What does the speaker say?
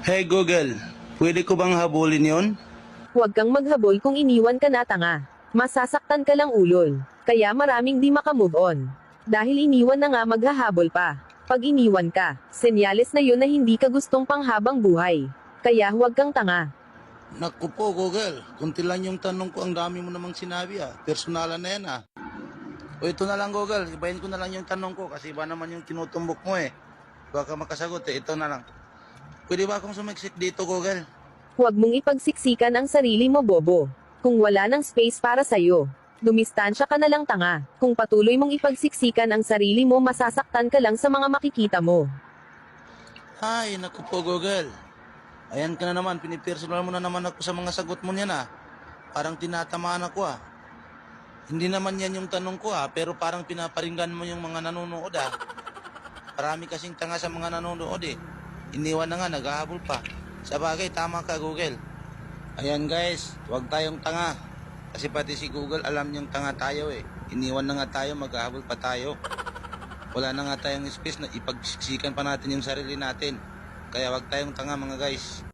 Hey Google, pwede ko bang habulin yon? Huwag kang maghabol kung iniwan ka na tanga. Masasaktan ka lang ulol. Kaya maraming di makamove on. Dahil iniwan na nga maghahabol pa. Pag iniwan ka, senyales na yun na hindi ka gustong panghabang buhay. Kaya huwag kang tanga. Naku po Google, kunti lang yung tanong ko, ang dami mo namang sinabi Personalan na yan O ito na lang Google, ibahin ko na lang yung tanong ko kasi iba naman yung tinutumbok mo Baka makasagot ito na lang. Pwede ba akong sumiksik dito Google? Huwag mong ipagsiksikan ang sarili mo, bobo. Kung wala ng space para sa'yo, dumistansya ka na lang tanga. Kung patuloy mong ipagsiksikan ang sarili mo, masasaktan ka lang sa mga makikita mo. Ay, naku po Google. Ayan ka na naman, pinipersonal mo na naman ako sa mga sagot mo niyan Parang tinatamaan ako Hindi naman yan yung tanong ko pero parang pinaparinggan mo yung mga nanonood Marami kasing tanga sa mga nanonood Iniwan na nga, naghahabol pa. Sa bagay, tama ka Google. Ayan guys, huwag tayong tanga. Kasi pati si Google alam niyang tanga tayo Iniwan na nga tayo, maghahabol pa tayo. Wala na nga tayong space na ipagsiksikan pa natin yung sarili natin. Kaya huwag tayong tanga mga guys.